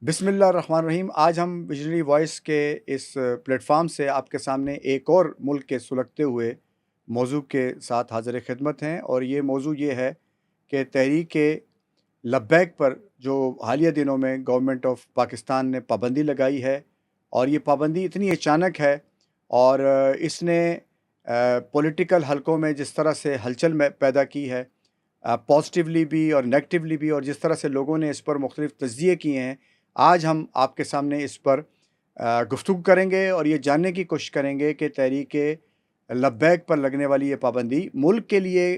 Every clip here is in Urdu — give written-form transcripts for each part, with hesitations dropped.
بسم اللہ الرحمن الرحیم۔ آج ہم ویژنری وائس کے اس پلیٹ فارم سے آپ کے سامنے ایک اور ملک کے سلگتے ہوئے موضوع کے ساتھ حاضر خدمت ہیں، اور یہ موضوع یہ ہے کہ تحریک لبیک پر جو حالیہ دنوں میں گورنمنٹ آف پاکستان نے پابندی لگائی ہے، اور یہ پابندی اتنی اچانک ہے اور اس نے پولیٹیکل حلقوں میں جس طرح سے ہلچل میں پیدا کی ہے، پازیٹیولی بھی اور نیگیٹیولی بھی، اور جس طرح سے لوگوں نے اس پر مختلف تجزیے کیے ہیں، آج ہم آپ کے سامنے اس پر گفتگو کریں گے اور یہ جاننے کی کوشش کریں گے کہ تحریک لبیک پر لگنے والی یہ پابندی ملک کے لیے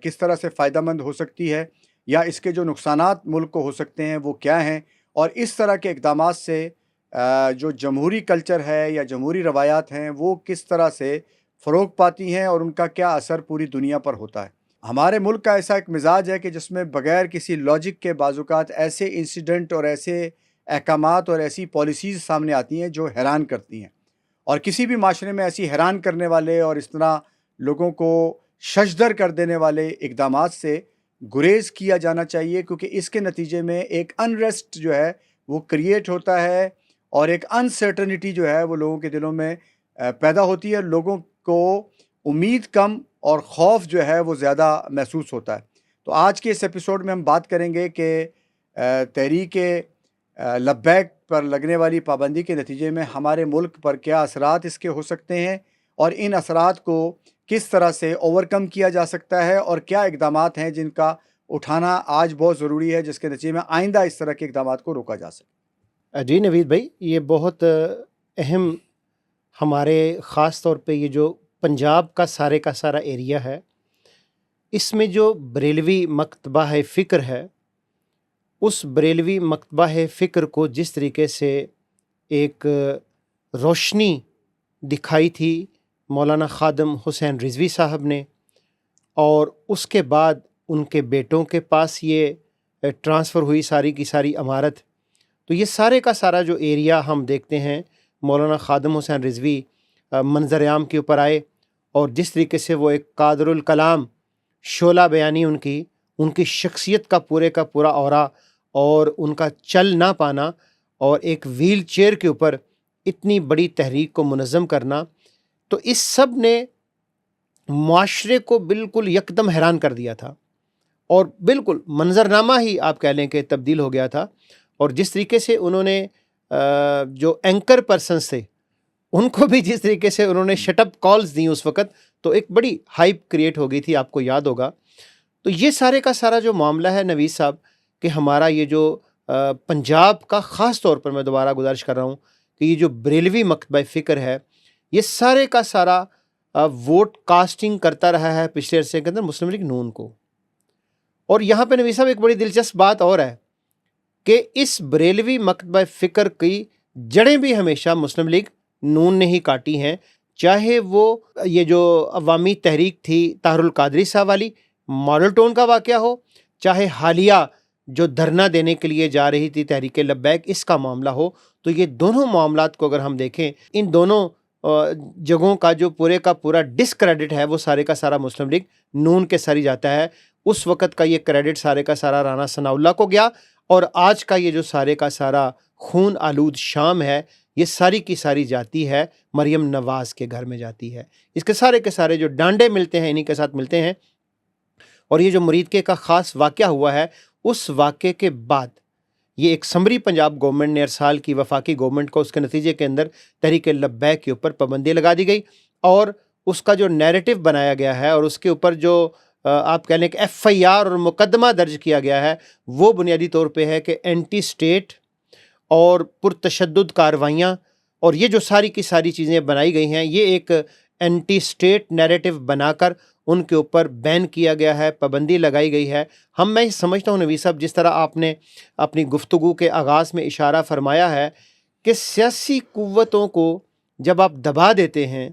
کس طرح سے فائدہ مند ہو سکتی ہے، یا اس کے جو نقصانات ملک کو ہو سکتے ہیں وہ کیا ہیں، اور اس طرح کے اقدامات سے جو جمہوری کلچر ہے یا جمہوری روایات ہیں وہ کس طرح سے فروغ پاتی ہیں اور ان کا کیا اثر پوری دنیا پر ہوتا ہے۔ ہمارے ملک کا ایسا ایک مزاج ہے کہ جس میں بغیر کسی لاجک کے بعض اوقات ایسے انسیڈنٹ اور ایسے احکامات اور ایسی پالیسیز سامنے آتی ہیں جو حیران کرتی ہیں، اور کسی بھی معاشرے میں ایسی حیران کرنے والے اور اس طرح لوگوں کو ششدر کر دینے والے اقدامات سے گریز کیا جانا چاہیے، کیونکہ اس کے نتیجے میں ایک انریسٹ جو ہے وہ کریٹ ہوتا ہے، اور ایک انسرٹنٹی جو ہے وہ لوگوں کے دلوں میں پیدا ہوتی ہے، لوگوں کو امید کم اور خوف جو ہے وہ زیادہ محسوس ہوتا ہے۔ تو آج کے اس ایپیسوڈ میں ہم بات کریں گے کہ تحریک لبیک پر لگنے والی پابندی کے نتیجے میں ہمارے ملک پر کیا اثرات اس کے ہو سکتے ہیں، اور ان اثرات کو کس طرح سے اوورکم کیا جا سکتا ہے، اور کیا اقدامات ہیں جن کا اٹھانا آج بہت ضروری ہے جس کے نتیجے میں آئندہ اس طرح کے اقدامات کو روکا جا سکے۔ جی نوید بھائی، یہ بہت اہم ہمارے خاص طور پہ یہ جو پنجاب کا سارا ایریا ہے، اس میں جو بریلوی مکتبہ فکر ہے، اس بریلوی مکتبہ فکر کو جس طریقے سے ایک روشنی دکھائی تھی مولانا خادم حسین رضوی صاحب نے، اور اس کے بعد ان کے بیٹوں کے پاس یہ ٹرانسفر ہوئی ساری کی ساری عمارت، تو یہ سارے کا سارا جو ایریا ہم دیکھتے ہیں مولانا خادم حسین رضوی منظر عام کے اوپر آئے، اور جس طریقے سے وہ ایک قادر الکلام شعلہ بیانی ان کی شخصیت کا پورا اورا اور ان کا چل نہ پانا، اور ایک ویل چیئر کے اوپر اتنی بڑی تحریک کو منظم کرنا، تو اس سب نے معاشرے کو بالکل یکدم حیران کر دیا تھا، اور بالکل منظرنامہ ہی آپ کہہ لیں کہ تبدیل ہو گیا تھا۔ اور جس طریقے سے انہوں نے جو اینکر پرسنز تھے ان کو بھی جس طریقے سے انہوں نے شٹ اپ کالز دیں اس وقت، تو ایک بڑی ہائپ کریٹ ہو گئی تھی، آپ کو یاد ہوگا۔ تو یہ سارے کا سارا جو معاملہ ہے نوید صاحب، کہ ہمارا یہ جو پنجاب کا خاص طور پر میں دوبارہ گزارش کر رہا ہوں کہ یہ جو بریلوی مکتبہ فکر ہے، یہ سارے کا سارا ووٹ کاسٹنگ کرتا رہا ہے پچھلے عرصے کے اندر مسلم لیگ نون کو۔ اور یہاں پہ نوید صاحب ایک بڑی دلچسپ بات اور ہے کہ اس بریلوی مکتبہ فکر کی جڑیں بھی ہمیشہ مسلم لیگ نون نے ہی کاٹی ہیں، چاہے وہ یہ جو عوامی تحریک تھی طاہر القادری صاحب والی ماڈل ٹاؤن کا واقعہ ہو، چاہے حالیہ جو دھرنا دینے کے لیے جا رہی تھی تحریک لبیک اس کا معاملہ ہو، تو یہ دونوں معاملات کو اگر ہم دیکھیں، ان دونوں جگہوں کا جو کا پورا ڈسکریڈٹ ہے وہ سارے کا سارا مسلم لیگ نون کے سر ہی جاتا ہے۔ اس وقت کا یہ کریڈٹ سارے کا سارا رانا ثناء اللہ کو گیا، اور آج کا یہ جو سارے کا سارا خون آلود شام ہے، یہ ساری کی ساری جاتی ہے مریم نواز کے گھر میں جاتی ہے۔ اس کے سارے جو ڈانڈے ملتے ہیں انہی کے ساتھ ملتے ہیں۔ اور یہ جو مریدکے کا خاص واقعہ ہوا ہے، اس واقعے کے بعد یہ ایک سمری پنجاب گورنمنٹ نے ارسال کی وفاقی گورنمنٹ کو، اس کے نتیجے کے اندر تحریک لبیک کے اوپر پابندی لگا دی گئی، اور اس کا جو نیریٹو بنایا گیا ہے اور اس کے اوپر جو آپ کہہ لیں کہ ایف آئی آر اور مقدمہ درج کیا گیا ہے، وہ بنیادی طور پہ ہے کہ اینٹی سٹیٹ اور پرتشدد کارروائیاں، اور یہ جو ساری کی ساری چیزیں بنائی گئی ہیں، یہ ایک اینٹی سٹیٹ نیریٹو بنا کر ان کے اوپر بین کیا گیا ہے، پابندی لگائی گئی ہے۔ میں سمجھتا ہوں نوید صاحب، جس طرح آپ نے اپنی گفتگو کے آغاز میں اشارہ فرمایا ہے کہ سیاسی قوتوں کو جب آپ دبا دیتے ہیں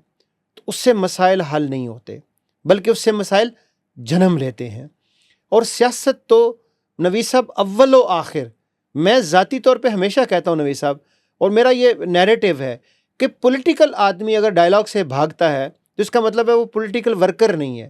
تو اس سے مسائل حل نہیں ہوتے، بلکہ اس سے مسائل جنم لیتے ہیں۔ اور سیاست تو نوید صاحب اول و آخر، میں ذاتی طور پہ ہمیشہ کہتا ہوں نوید صاحب، اور میرا یہ نیریٹو ہے کہ پولیٹیکل آدمی اگر ڈائلاگ سے بھاگتا ہے تو اس کا مطلب ہے وہ پولیٹیکل ورکر نہیں ہے۔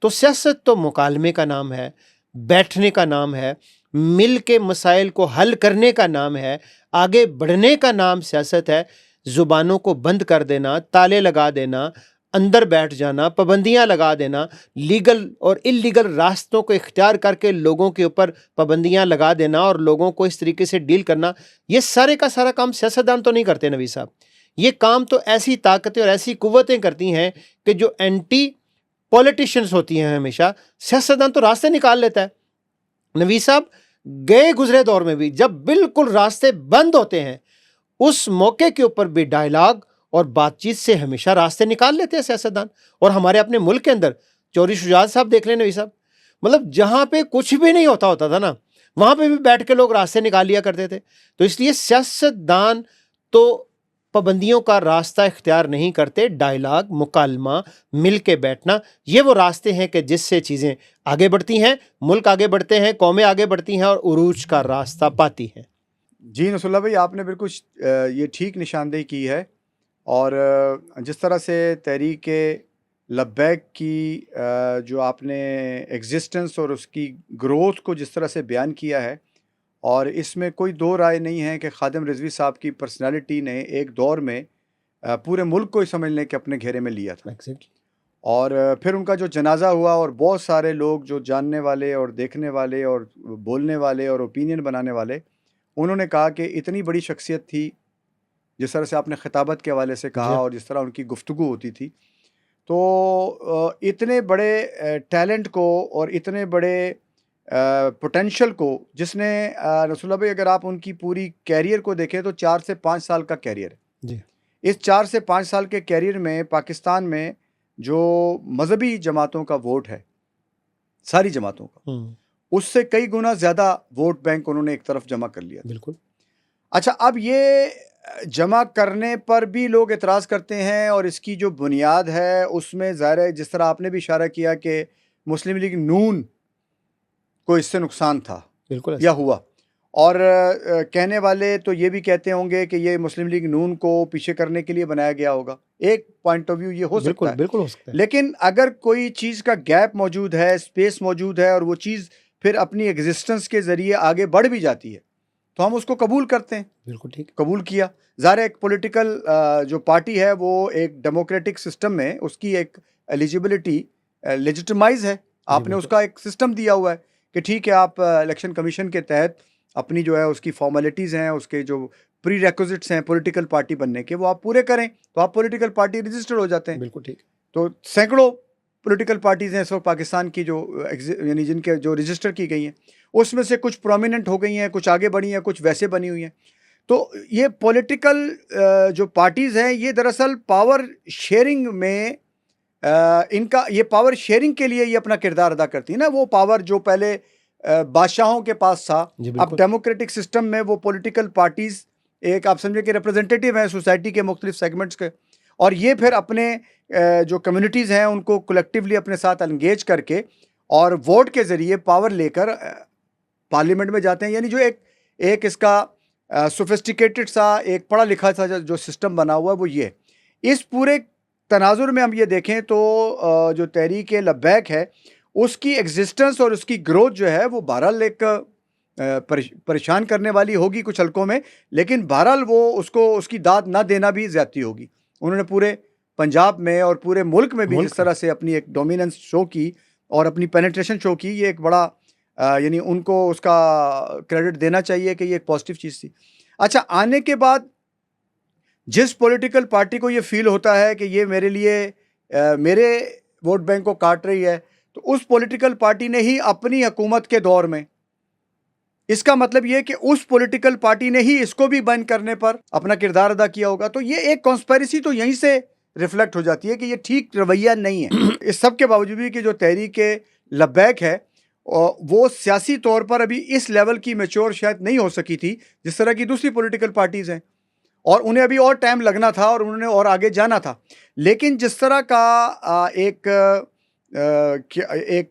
تو سیاست تو مکالمے کا نام ہے، بیٹھنے کا نام ہے، مل کے مسائل کو حل کرنے کا نام ہے، آگے بڑھنے کا نام سیاست ہے، زبانوں کو بند کر دینا، تالے لگا دینا، اندر بیٹھ جانا، پابندیاں لگا دینا، لیگل اور انلیگل راستوں کو اختیار کر کے لوگوں کے اوپر پابندیاں لگا دینا اور لوگوں کو اس طریقے سے ڈیل کرنا، یہ سارے کا سارا کام سیاستدان تو نہیں کرتے نوی صاحب. یہ کام تو ایسی طاقتیں اور ایسی قوتیں کرتی ہیں کہ جو اینٹی پولیٹیشنز ہوتی ہیں ہمیشہ. سیاستدان تو راستے نکال لیتا ہے. نوی صاحب گئے گزرے دور میں بھی جب بالکل راستے بند ہوتے ہیں اس موقع کے اوپر بھی ڈائلاگ اور بات چیت سے ہمیشہ راستے نکال لیتے ہیں سیاستدان. اور ہمارے اپنے ملک کے اندر چوری شجاعت صاحب دیکھ لیں نوی صاحب، مطلب جہاں پہ کچھ بھی نہیں ہوتا تھا نا وہاں پہ بھی بیٹھ کے لوگ راستے نکال لیا کرتے تھے. تو اس لیے سیاستدان تو پابندیوں کا راستہ اختیار نہیں کرتے، ڈائلاگ، مکالمہ، مل کے بیٹھنا، یہ وہ راستے ہیں کہ جس سے چیزیں آگے بڑھتی ہیں، ملک آگے بڑھتے ہیں، قومیں آگے بڑھتی ہیں اور عروج کا راستہ پاتی ہیں. جی نصر اللہ بھائی، آپ نے بالکل یہ ٹھیک نشاندہی کی ہے. اور جس طرح سے تحریک لبیک کی جو آپ نے ایگزسٹنس اور اس کی گروتھ کو جس طرح سے بیان کیا ہے، اور اس میں کوئی دو رائے نہیں ہے کہ خادم رضوی صاحب کی پرسنالٹی نے ایک دور میں پورے ملک کو سمجھنے کے اپنے گھیرے میں لیا تھا. اور پھر ان کا جو جنازہ ہوا اور بہت سارے لوگ جو جاننے والے اور دیکھنے والے اور بولنے والے اور اوپینین بنانے والے، انہوں نے کہا کہ اتنی بڑی شخصیت تھی، جس طرح سے آپ نے خطابت کے حوالے سے کہا اور جس طرح ان کی گفتگو ہوتی تھی، تو اتنے بڑے ٹیلنٹ کو اور اتنے بڑے پوٹینشل کو جس نے رسول اللہ بھائی، اگر آپ ان کی پوری کیریئر کو دیکھیں تو 4 سے 5 سال کا کیریئر ہے. جی. اس 4 سے 5 سال کے کیریئر میں پاکستان میں جو مذہبی جماعتوں کا ووٹ ہے، ساری جماعتوں کا، اس سے کئی گنا زیادہ ووٹ بینک انہوں نے ایک طرف جمع کر لیا. بالکل. اچھا، اب یہ جمع کرنے پر بھی لوگ اعتراض کرتے ہیں، اور اس کی جو بنیاد ہے اس میں ظاہر ہے جس طرح آپ نے بھی اشارہ کیا کہ مسلم لیگ نون کو اس سے نقصان تھا بالکل یا ہوا. اور کہنے والے تو یہ بھی کہتے ہوں گے کہ یہ مسلم لیگ نون کو پیچھے کرنے کے لیے بنایا گیا ہوگا. ایک پوائنٹ آف ویو یہ ہو سکتا ہے، بالکل ہو سکتا ہے. لیکن اگر کوئی چیز کا گیپ موجود ہے، اسپیس موجود ہے، اور وہ چیز پھر اپنی ایگزسٹنس کے ذریعے آگے بڑھ بھی جاتی ہے تو ہم اس کو قبول کرتے ہیں. بالکل ٹھیک. قبول کیا. ظاہر ایک پولیٹیکل جو پارٹی ہے وہ ایک ڈیموکریٹک سسٹم میں اس کی ایک ایلیجیبلٹی لیجٹمائز ہے. آپ نے اس کا ایک سسٹم دیا ہوا ہے کہ ٹھیک ہے، آپ الیکشن کمیشن کے تحت اپنی جو ہے اس کی فارمیلٹیز ہیں، اس کے جو پری ریکوزٹس ہیں پولیٹیکل پارٹی بننے کے، وہ آپ پورے کریں تو آپ پولیٹیکل پارٹی رجسٹر ہو جاتے ہیں. بالکل ٹھیک. تو سینکڑوں پولیٹیکل پارٹیز ہیں اس وقت پاکستان کی جو یعنی جن کے جو رجسٹر کی گئی ہیں، اس میں سے کچھ پرومیننٹ ہو گئی ہیں، کچھ آگے بڑھی ہیں، کچھ ویسے بنی ہوئی ہیں. تو یہ پولیٹیکل جو پارٹیز ہیں یہ دراصل پاور شیئرنگ میں ان کا یہ پاور شیئرنگ کے لیے یہ اپنا کردار ادا کرتی ہے نا. وہ پاور جو پہلے بادشاہوں کے پاس تھا، اب ڈیموکریٹک سسٹم میں وہ پولیٹیکل پارٹیز ایک آپ سمجھے کہ ریپرزنٹیٹیو ہیں سوسائٹی کے مختلف سیگمنٹس کے، اور یہ پھر اپنے جو کمیونٹیز ہیں ان کو کلیکٹیولی اپنے ساتھ انگیج کر کے اور ووٹ کے ذریعے پاور لے کر پارلیمنٹ میں جاتے ہیں. یعنی جو ایک اس کا سوفسٹیکیٹڈ سا ایک پڑھا لکھا سا جو سسٹم بنا ہوا ہے وہ یہ. اس پورے تناظر میں ہم یہ دیکھیں تو جو تحریک لبیک ہے اس کی ایگزسٹنس اور اس کی گروتھ جو ہے وہ بہرحال ایک پریشان کرنے والی ہوگی کچھ حلقوں میں، لیکن بہرحال وہ اس کی داد نہ دینا بھی زیادتی ہوگی. انہوں نے پورے پنجاب میں اور پورے ملک میں بھی جس طرح سے اپنی ایک ڈومیننس شو کی اور اپنی پینیٹریشن شو کی، یہ ایک بڑا یعنی ان کو اس کا کریڈٹ دینا چاہیے کہ یہ ایک پازیٹیو چیز تھی. اچھا، آنے کے بعد جس پولیٹیکل پارٹی کو یہ فیل ہوتا ہے کہ یہ میرے لیے میرے ووٹ بینک کو کاٹ رہی ہے، تو اس پولیٹیکل پارٹی نے ہی اپنی حکومت کے دور میں، اس کا مطلب یہ کہ اس پولیٹیکل پارٹی نے ہی اس کو بھی بند کرنے پر اپنا کردار ادا کیا ہوگا. تو یہ ایک کانسپیریسی تو یہیں سے ریفلیکٹ ہو جاتی ہے کہ یہ ٹھیک رویہ نہیں ہے. اس سب کے باوجود بھی کہ جو تحریک لبیک ہے وہ سیاسی طور پر ابھی اس لیول کی میچور شاید نہیں ہو سکی تھی جس طرح کی دوسری پولیٹیکل پارٹیز ہیں، اور انہیں ابھی اور ٹائم لگنا تھا اور انہوں نے اور آگے جانا تھا. لیکن جس طرح کا ایک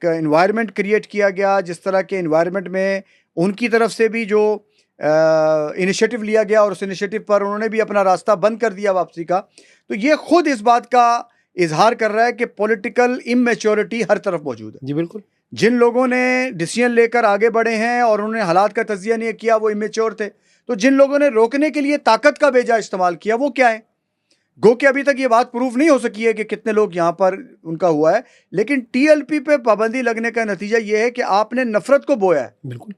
انوائرمنٹ کریٹ کیا گیا، جس طرح کے انوائرمنٹ میں ان کی طرف سے بھی جو انیشیٹو لیا گیا اور اس انیشیٹو پر انہوں نے بھی اپنا راستہ بند کر دیا واپسی کا، تو یہ خود اس بات کا اظہار کر رہا ہے کہ پولیٹیکل امیچورٹی ہر طرف موجود ہے. جی بالکل. جن لوگوں نے ڈیسیژن لے کر آگے بڑھے ہیں اور انہوں نے حالات کا تجزیہ نہیں کیا وہ امیچور تھے. تو جن لوگوں نے روکنے کے لیے طاقت کا بیجا استعمال کیا وہ کیا ہے؟ گو کہ ابھی تک یہ بات پروف نہیں ہو سکی ہے کہ کتنے لوگ یہاں پر ان کا ہوا ہے, لیکن ٹی ایل پی پہ پابندی لگنے کا نتیجہ یہ ہے کہ آپ نے نفرت کو بویا ہے. بالکل.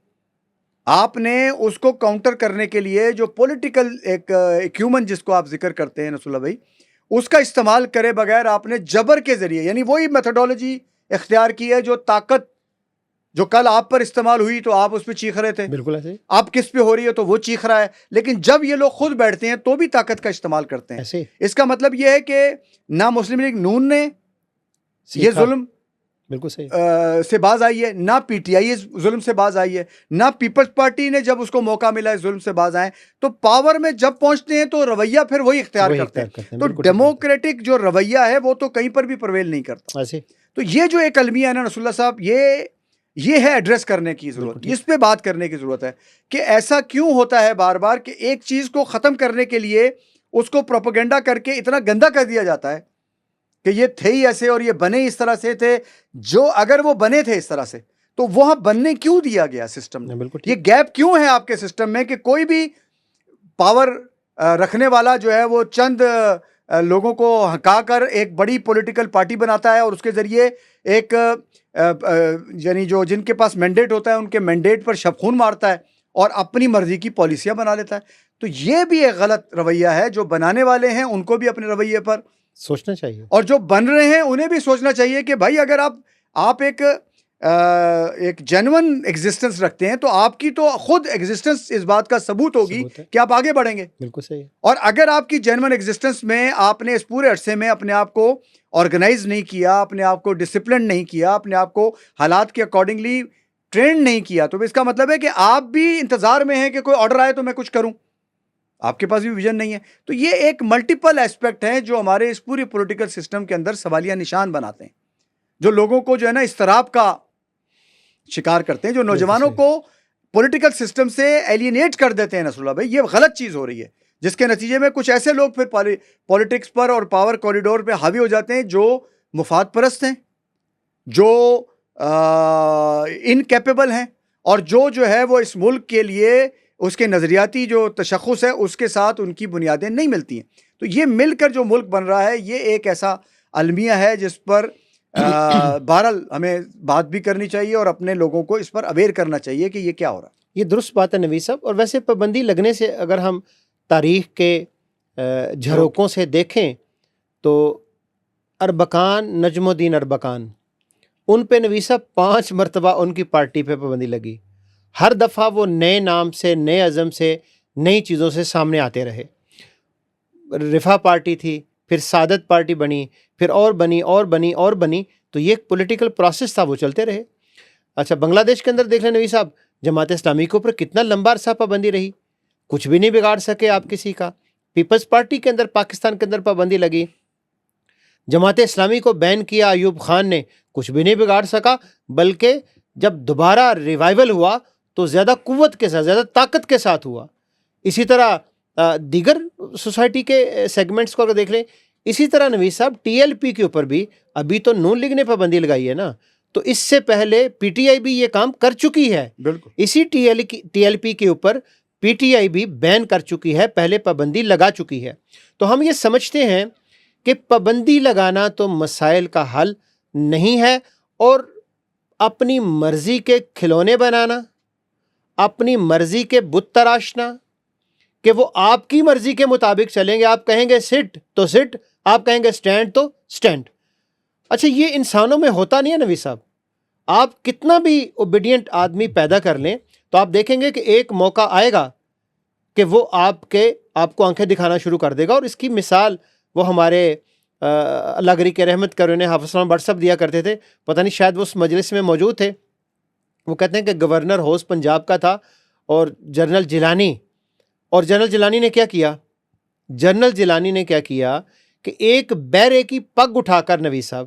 آپ نے اس کو کاؤنٹر کرنے کے لیے جو پولیٹیکل ایک ایکیومن جس کو آپ ذکر کرتے ہیں نصر اللہ بھائی, اس کا استعمال کرے بغیر آپ نے جبر کے ذریعے, یعنی وہی میتھڈولوجی اختیار کی ہے جو طاقت جو کل آپ پر استعمال ہوئی تو آپ اس پہ چیخ رہے تھے, بالکل ایسے آپ کس پہ ہو رہی ہے تو وہ چیخ رہا ہے, لیکن جب یہ لوگ خود بیٹھتے ہیں تو بھی طاقت کا استعمال کرتے ہیں. ایسے اس کا مطلب یہ ہے کہ نہ مسلم لیگ نون نے یہ ظلم بالکل صحیح سے باز آئی ہے, نہ پی ٹی آئی ظلم سے باز آئی ہے, نہ پیپلز پارٹی نے جب اس کو موقع ملا ہے ظلم سے باز آئے. تو پاور میں جب پہنچتے ہیں تو رویہ پھر وہی اختیار کرتے ہیں. تو ڈیموکریٹک جو رویہ ہے وہ تو کہیں پر بھی پرویل نہیں کرتا. ایسے تو یہ جو ایک المیہ ہے نا نصر اللہ صاحب, یہ ہے ایڈریس کرنے کی ضرورت, اس پہ بات کرنے کی ضرورت ہے کہ ایسا کیوں ہوتا ہے بار بار کہ ایک چیز کو ختم کرنے کے لیے اس کو پروپیگنڈا کر کے اتنا گندا کر دیا جاتا ہے کہ یہ تھے ہی ایسے اور یہ بنے اس طرح سے تھے, جو اگر وہ بنے تھے اس طرح سے تو وہاں بننے کیوں دیا گیا سسٹم نے؟ یہ گیپ کیوں ہے آپ کے سسٹم میں کہ کوئی بھی پاور رکھنے والا جو ہے وہ چند لوگوں کو ہکا کر ایک بڑی پولیٹیکل پارٹی بناتا ہے اور اس کے ذریعے ایک یعنی جو جن کے پاس مینڈیٹ ہوتا ہے ان کے مینڈیٹ پر شبخون مارتا ہے اور اپنی مرضی کی پالیسیاں بنا لیتا ہے. تو یہ بھی ایک غلط رویہ ہے. جو بنانے والے ہیں ان کو بھی اپنے رویے پر سوچنا چاہیے, اور جو بن رہے ہیں انہیں بھی سوچنا چاہیے کہ بھائی اگر آپ ایک جینون ایگزسٹنس رکھتے ہیں تو آپ کی تو خود ایگزسٹنس اس بات کا ثبوت ہوگی کہ آپ آگے بڑھیں گے. بالکل صحیح. اور اگر آپ کی جینون ایگزسٹنس میں آپ نے اس پورے عرصے میں اپنے آپ کو آرگنائز نہیں کیا, اپنے آپ کو ڈسپلن نہیں کیا, اپنے آپ کو حالات کے اکارڈنگلی ٹرینڈ نہیں کیا, تو اس کا مطلب ہے کہ آپ بھی انتظار میں ہیں کہ کوئی آرڈر آئے تو میں کچھ کروں. آپ کے پاس بھی ویژن نہیں ہے. تو یہ ایک ملٹیپل ایسپیکٹ ہے جو ہمارے اس پوری پولیٹیکل سسٹم کے اندر سوالیہ نشان بناتے ہیں, جو لوگوں کو جو ہے نا اضطراب کا شکار کرتے ہیں, جو نوجوانوں کو پولیٹیکل سسٹم سے ایلینیٹ کر دیتے ہیں. نصر اللہ بھائی, یہ غلط چیز ہو رہی ہے جس کے نتیجے میں کچھ ایسے لوگ پھر پولیٹکس پر اور پاور کوریڈور پہ حاوی ہو جاتے ہیں جو مفاد پرست ہیں, جو انکیپیبل ہیں, اور جو ہے وہ اس ملک کے لیے اس کے نظریاتی جو تشخص ہے اس کے ساتھ ان کی بنیادیں نہیں ملتی ہیں. تو یہ مل کر جو ملک بن رہا ہے یہ ایک ایسا المیہ ہے جس پر بہرحال ہمیں بات بھی کرنی چاہیے اور اپنے لوگوں کو اس پر اویئر کرنا چاہیے کہ یہ کیا ہو رہا ہے. یہ درست بات ہے نوید صاحب. اور ویسے پابندی لگنے سے اگر ہم تاریخ کے جھروکوں سے دیکھیں تو اربکان, نجم الدین اربکان, ان پہ نوید صاحب 5 مرتبہ ان کی پارٹی پہ پابندی لگی. ہر دفعہ وہ نئے نام سے, نئے عزم سے, نئی چیزوں سے سامنے آتے رہے. رفاہ پارٹی تھی, پھر سعادت پارٹی بنی, پھر اور بنی اور بنی اور بنی. تو یہ ایک پولیٹیکل پروسیس تھا, وہ چلتے رہے. اچھا, بنگلہ دیش کے اندر دیکھ لیں نوید صاحب, جماعت اسلامی کے اوپر کتنا لمبا عرصہ پابندی رہی, کچھ بھی نہیں بگاڑ سکے آپ کسی کا. پیپلز پارٹی کے اندر, پاکستان کے اندر پابندی لگی, جماعت اسلامی کو بین کیا ایوب خان نے, کچھ بھی نہیں بگاڑ سکا, بلکہ جب دوبارہ ریوائیول ہوا تو زیادہ قوت کے ساتھ, زیادہ طاقت کے ساتھ ہوا. اسی طرح دیگر سوسائٹی کے سیگمنٹس کو اگر دیکھ لیں, اسی طرح نوید صاحب ٹی ایل پی کے اوپر بھی ابھی تو نون لیگ نے پابندی لگائی ہے نا, تو اس سے پہلے پی ٹی آئی بھی یہ کام کر چکی ہے. بالکل اسی ٹی ایل پی کے اوپر پی ٹی آئی بھی بین کر چکی ہے, پہلے پابندی لگا چکی ہے. تو ہم یہ سمجھتے ہیں کہ پابندی لگانا تو مسائل کا حل نہیں ہے, اور اپنی مرضی کے کھلونے بنانا, اپنی مرضی کے بت تراشنا کہ وہ آپ کی مرضی کے مطابق چلیں گے. آپ کہیں گے سٹ تو سٹ, آپ کہیں گے سٹینڈ تو سٹینڈ. اچھا, یہ انسانوں میں ہوتا نہیں ہے نوید صاحب. آپ کتنا بھی اوبیڈینٹ آدمی پیدا کر لیں تو آپ دیکھیں گے کہ ایک موقع آئے گا کہ وہ آپ کو آنکھیں دکھانا شروع کر دے گا. اور اس کی مثال وہ ہمارے اللہ گری کے رحمت کرو نے حافظ الرحمان بٹ صاحب دیا کرتے تھے, پتہ نہیں شاید وہ اس مجلس میں موجود تھے. وہ کہتے ہیں کہ گورنر ہاؤس پنجاب کا تھا اور جنرل جیلانی نے کیا کیا, جنرل جیلانی نے کیا کیا کہ ایک بیرے کی پگ اٹھا کر نوید صاحب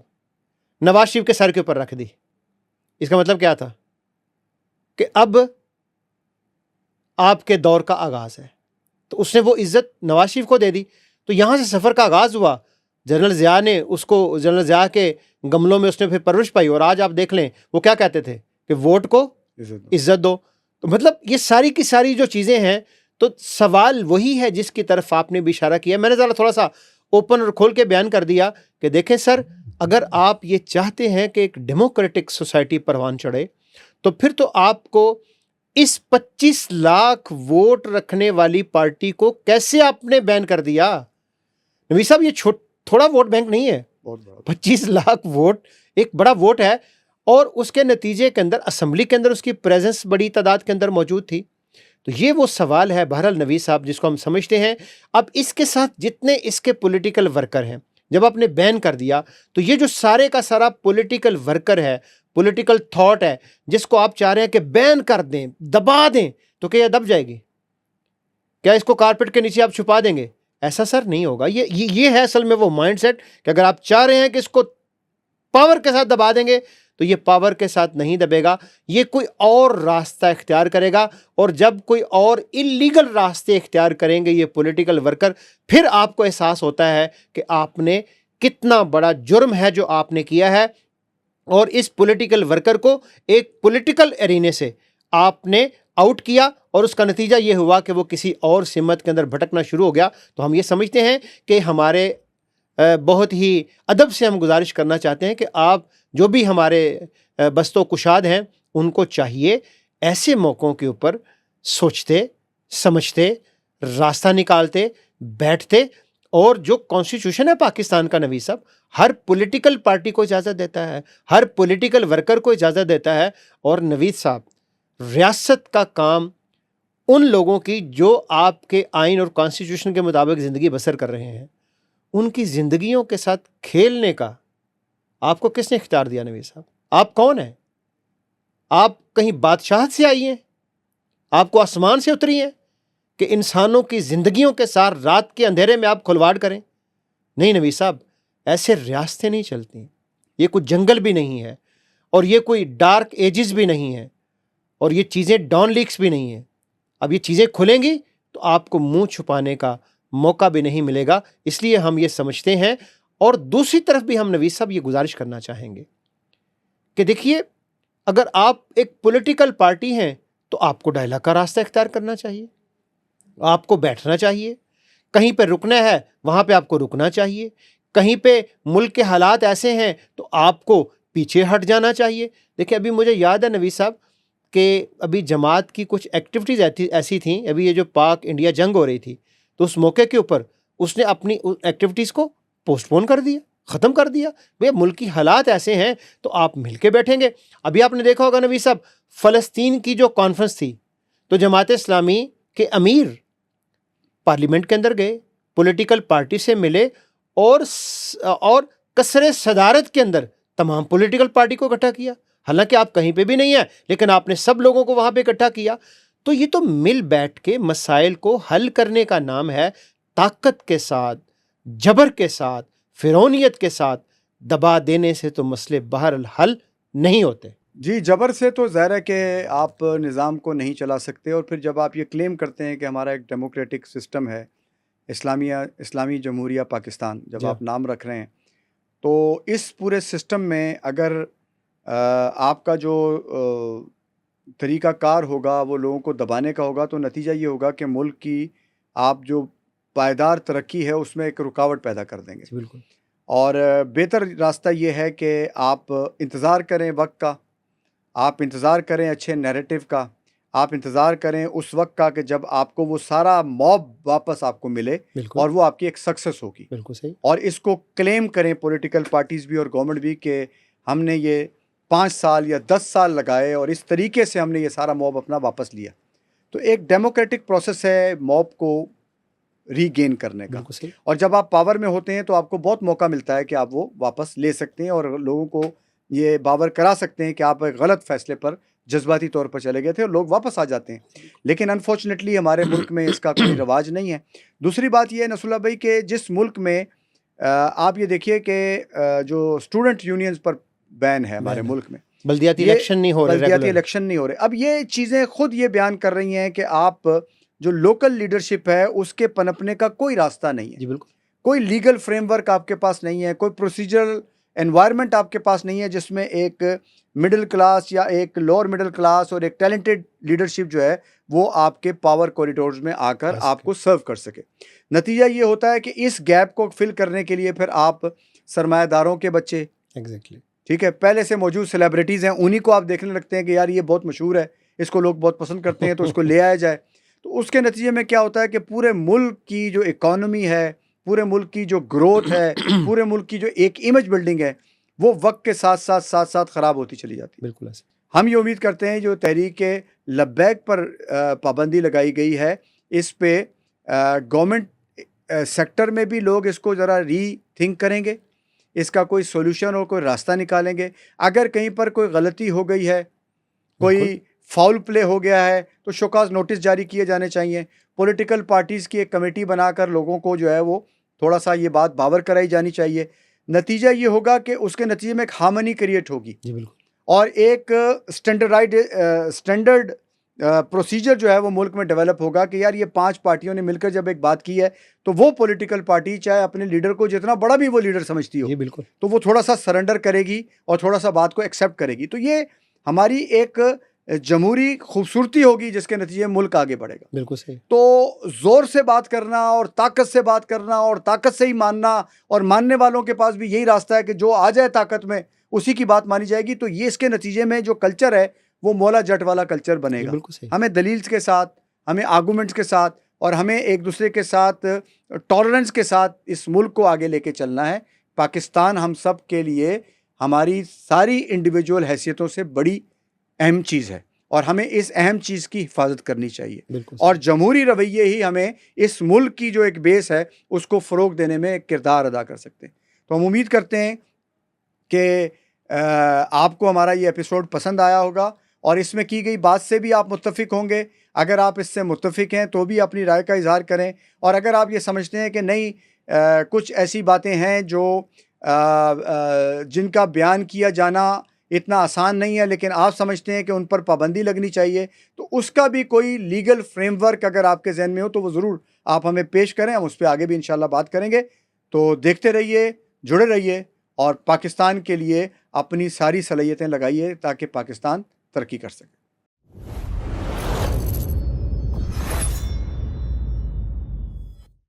نواز شریف کے سر کے اوپر رکھ دی. اس کا مطلب کیا تھا کہ اب آپ کے دور کا آغاز ہے. تو اس نے وہ عزت نواز شریف کو دے دی. تو یہاں سے سفر کا آغاز ہوا. جنرل ضیاء نے اس کو، جنرل ضیاء کے گملوں میں اس نے پھر پرورش پائی، اور آج آپ دیکھ لیں وہ کیا کہتے تھے کہ ووٹ کو عزت دو. تو مطلب یہ ساری کی ساری جو چیزیں ہیں، تو سوال وہی ہے جس کی طرف آپ نے بھی اشارہ کیا. میں نے ذرا تھوڑا سا اوپن اور کھول کے بیان کر دیا کہ دیکھیں سر، اگر آپ یہ چاہتے ہیں کہ ایک ڈیموکریٹک سوسائٹی پروان چڑھے، تو پھر تو آپ کو اس 25 لاکھ ووٹ رکھنے والی پارٹی کو کیسے آپ نے بین کر دیا؟ نبی صاحب یہ تھوڑا ووٹ بینک نہیں ہے، 25 لاکھ ووٹ ایک بڑا ووٹ ہے، اور اس کے نتیجے کے اندر اسمبلی کے اندر اس کی پریزنس بڑی تعداد کے اندر موجود تھی. تو یہ وہ سوال ہے بہرحال نوید صاحب جس کو ہم سمجھتے ہیں. اب اس کے ساتھ جتنے اس کے پولیٹیکل ورکر ہیں، جب آپ نے بین کر دیا تو یہ جو سارے کا سارا پولیٹیکل ورکر ہے، پولیٹیکل تھاٹ ہے، جس کو آپ چاہ رہے ہیں کہ بین کر دیں، دبا دیں، تو کیا یہ دب جائے گی؟ کیا اس کو کارپیٹ کے نیچے آپ چھپا دیں گے؟ ایسا سر نہیں ہوگا. یہ ہے اصل میں وہ مائنڈ سیٹ کہ اگر آپ چاہ رہے ہیں کہ اس کو پاور کے ساتھ دبا دیں گے تو یہ پاور کے ساتھ نہیں دبے گا، یہ کوئی اور راستہ اختیار کرے گا. اور جب کوئی اور اللیگل راستے اختیار کریں گے یہ پولیٹیکل ورکر، پھر آپ کو احساس ہوتا ہے کہ آپ نے کتنا بڑا جرم ہے جو آپ نے کیا ہے. اور اس پولیٹیکل ورکر کو ایک پولیٹیکل ایرینے سے آپ نے آؤٹ کیا، اور اس کا نتیجہ یہ ہوا کہ وہ کسی اور سمت کے اندر بھٹکنا شروع ہو گیا. تو ہم یہ سمجھتے ہیں کہ ہمارے بہت ہی ادب سے ہم گزارش کرنا چاہتے ہیں کہ آپ جو بھی ہمارے بست و کشاد ہیں، ان کو چاہیے ایسے موقعوں کے اوپر سوچتے، سمجھتے، راستہ نکالتے، بیٹھتے. اور جو کانسٹیٹیوشن ہے پاکستان کا نوید صاحب، ہر پولیٹیکل پارٹی کو اجازت دیتا ہے، ہر پولیٹیکل ورکر کو اجازت دیتا ہے. اور نوید صاحب، ریاست کا کام ان لوگوں کی جو آپ کے آئین اور کانسٹیٹیوشن کے مطابق زندگی بسر کر رہے ہیں، ان کی زندگیوں کے ساتھ کھیلنے کا آپ کو کس نے اختیار دیا نوید صاحب؟ آپ کون ہیں؟ آپ کہیں بادشاہت سے آئی ہیں؟ آپ کو آسمان سے اتری ہیں کہ انسانوں کی زندگیوں کے ساتھ رات کے اندھیرے میں آپ کھلواڑ کریں؟ نہیں نوید صاحب، ایسے ریاستیں نہیں چلتی. یہ کوئی جنگل بھی نہیں ہے، اور یہ کوئی ڈارک ایجز بھی نہیں ہے، اور یہ چیزیں ڈان لیکس بھی نہیں ہیں. اب یہ چیزیں کھلیں گی تو آپ کو منہ چھپانے کا موقع بھی نہیں ملے گا. اس لیے ہم یہ سمجھتے ہیں. اور دوسری طرف بھی ہم نوید صاحب یہ گزارش کرنا چاہیں گے کہ دیکھیے، اگر آپ ایک پولیٹیکل پارٹی ہیں تو آپ کو ڈائلاگ کا راستہ اختیار کرنا چاہیے، آپ کو بیٹھنا چاہیے. کہیں پہ رکنا ہے وہاں پہ آپ کو رکنا چاہیے. کہیں پہ ملک کے حالات ایسے ہیں تو آپ کو پیچھے ہٹ جانا چاہیے. دیکھیں، ابھی مجھے یاد ہے نوید صاحب کہ ابھی جماعت کی کچھ ایکٹیویٹیز ایسی تھیں، ابھی یہ جو پاک انڈیا جنگ ہو رہی تھی، تو اس موقع کے اوپر اس نے اپنی ایکٹیویٹیز کو پوسٹ پون کر دیا، ختم کر دیا. بھئی ملک کی حالات ایسے ہیں تو آپ مل کے بیٹھیں گے. ابھی آپ نے دیکھا ہوگا نبی صاحب، فلسطین کی جو کانفرنس تھی تو جماعت اسلامی کے امیر پارلیمنٹ کے اندر گئے، پولیٹیکل پارٹی سے ملے، اور کثر صدارت کے اندر تمام پولیٹیکل پارٹی کو اکٹھا کیا. حالانکہ آپ کہیں پہ بھی نہیں ہیں، لیکن آپ نے سب لوگوں کو وہاں پہ اکٹھا کیا. تو یہ تو مل بیٹھ کے مسائل کو حل کرنے کا نام ہے. طاقت کے ساتھ، جبر کے ساتھ، فرعونیت کے ساتھ دبا دینے سے تو مسئلے بہرحال حل نہیں ہوتے. جی، جبر سے تو ظاہر ہے کہ آپ نظام کو نہیں چلا سکتے. اور پھر جب آپ یہ کلیم کرتے ہیں کہ ہمارا ایک ڈیموکریٹک سسٹم ہے، اسلامی جمہوریہ پاکستان جب آپ نام رکھ رہے ہیں، تو اس پورے سسٹم میں اگر آپ کا جو طریقہ کار ہوگا وہ لوگوں کو دبانے کا ہوگا، تو نتیجہ یہ ہوگا کہ ملک کی آپ جو پائیدار ترقی ہے اس میں ایک رکاوٹ پیدا کر دیں گے. بالکل. اور بہتر راستہ یہ ہے کہ آپ انتظار کریں وقت کا، آپ انتظار کریں اچھے نیریٹو کا، آپ انتظار کریں اس وقت کا کہ جب آپ کو وہ سارا موب واپس آپ کو ملے، اور وہ آپ کی ایک سکسس ہوگی. بالکل صحیح. اور اس کو کلیم کریں پولیٹیکل پارٹیز بھی اور گورنمنٹ بھی کہ ہم نے یہ 5 سال یا 10 سال لگائے اور اس طریقے سے ہم نے یہ سارا موب اپنا واپس لیا. تو ایک ڈیموکریٹک پروسیس ہے موب کو ری گین کرنے کا. اور جب آپ پاور میں ہوتے ہیں تو آپ کو بہت موقع ملتا ہے کہ آپ وہ واپس لے سکتے ہیں، اور لوگوں کو یہ باور کرا سکتے ہیں کہ آپ ایک غلط فیصلے پر جذباتی طور پر چلے گئے تھے، اور لوگ واپس آ جاتے ہیں. لیکن انفارچونیٹلی ہمارے ملک میں اس کا کوئی رواج نہیں ہے. دوسری بات یہ ہے نصر اللہ بھائی کہ جس ملک میں آپ یہ دیکھیے کہ جو اسٹوڈنٹ یونینز پر بین ہے ہمارے ملک میں، بلدیاتی الیکشن نہیں ہو رہے. اب یہ چیزیں خود یہ بیان کر رہی ہیں کہ آپ جو لوکل لیڈرشپ ہے اس کے پنپنے کا کوئی راستہ نہیں ہے. جی بالکل. کوئی لیگل فریم ورک آپ کے پاس نہیں ہے, کوئی پروسیجرل انوائرمنٹ آپ کے پاس نہیں ہے جس میں ایک مڈل کلاس یا ایک لوور مڈل کلاس اور ایک ٹیلنٹڈ لیڈرشپ جو ہے وہ آپ کے پاور کوریڈورز میں آ کر آپ کو سرو کر سکے. نتیجہ یہ ہوتا ہے کہ اس گیپ کو فل کرنے کے لیے پھر آپ سرمایہ داروں کے بچے, ٹھیک ہے, پہلے سے موجود سیلیبریٹیز ہیں, انہی کو آپ دیکھنے لگتے ہیں کہ یار یہ بہت مشہور ہے, اس کو لوگ بہت پسند کرتے ہیں تو اس کو لے آیا جائے. تو اس کے نتیجے میں کیا ہوتا ہے کہ پورے ملک کی جو اکانومی ہے, پورے ملک کی جو گروتھ ہے, پورے ملک کی جو ایک امیج بلڈنگ ہے وہ وقت کے ساتھ خراب ہوتی چلی جاتی ہے. بالکل ایسا. ہم یہ امید کرتے ہیں جو تحریک لبیک پر پابندی لگائی گئی ہے اس پہ گورنمنٹ سیکٹر میں بھی لوگ اس کو ذرا ری تھنک کریں گے, اس کا کوئی سولوشن اور کوئی راستہ نکالیں گے. اگر کہیں پر کوئی غلطی ہو گئی ہے, کوئی فاؤل پلے ہو گیا ہے تو شوکاز نوٹس جاری کیے جانے چاہیے. پولیٹیکل پارٹیز کی ایک کمیٹی بنا کر لوگوں کو جو ہے وہ تھوڑا سا یہ بات باور کرائی جانی چاہیے. نتیجہ یہ ہوگا کہ اس کے نتیجے میں ایک ہارمنی کریٹ ہوگی اور ایک اسٹینڈرڈ پروسیجر جو ہے وہ ملک میں ڈیولپ ہوگا کہ یار یہ 5 پارٹیوں نے مل کر جب ایک بات کی ہے تو وہ پولیٹیکل پارٹی چاہے اپنے لیڈر کو جتنا بڑا بھی وہ لیڈر سمجھتی ہو تو وہ تھوڑا سا سرنڈر کرے گی اور تھوڑا سا بات کو ایکسیپٹ کرے گی. تو یہ ہماری ایک جمہوری خوبصورتی ہوگی جس کے نتیجے میں ملک آگے بڑھے گا. بالکل صحیح. تو زور سے بات کرنا اور طاقت سے بات کرنا اور طاقت سے ہی ماننا, اور ماننے والوں کے پاس بھی یہی راستہ ہے کہ جو آ جائے طاقت میں اسی کی بات مانی جائے گی, تو یہ اس کے نتیجے میں جو کلچر ہے وہ مولا جٹ والا کلچر بنے گا. ہمیں دلیل کے ساتھ, ہمیں آرگومنٹس کے ساتھ اور ہمیں ایک دوسرے کے ساتھ ٹالرنس کے ساتھ اس ملک کو آگے لے کے چلنا ہے. پاکستان ہم سب کے لیے ہماری ساری انڈیویجول حیثیتوں سے بڑی اہم چیز ہے اور ہمیں اس اہم چیز کی حفاظت کرنی چاہیے, اور جمہوری رویے ہی ہمیں اس ملک کی جو ایک بیس ہے اس کو فروغ دینے میں ایک کردار ادا کر سکتے ہیں. تو ہم امید کرتے ہیں کہ آپ کو ہمارا یہ ایپیسوڈ پسند آیا ہوگا اور اس میں کی گئی بات سے بھی آپ متفق ہوں گے. اگر آپ اس سے متفق ہیں تو بھی اپنی رائے کا اظہار کریں, اور اگر آپ یہ سمجھتے ہیں کہ نہیں کچھ ایسی باتیں ہیں جو جن کا بیان کیا جانا اتنا آسان نہیں ہے لیکن آپ سمجھتے ہیں کہ ان پر پابندی لگنی چاہیے, تو اس کا بھی کوئی لیگل فریم ورک اگر آپ کے ذہن میں ہو تو وہ ضرور آپ ہمیں پیش کریں, ہم اس پہ آگے بھی انشاءاللہ بات کریں گے. تو دیکھتے رہیے, جڑے رہیے اور پاکستان کے لیے اپنی ساری صلاحیتیں لگائیے تاکہ پاکستان ترقی کر سکے.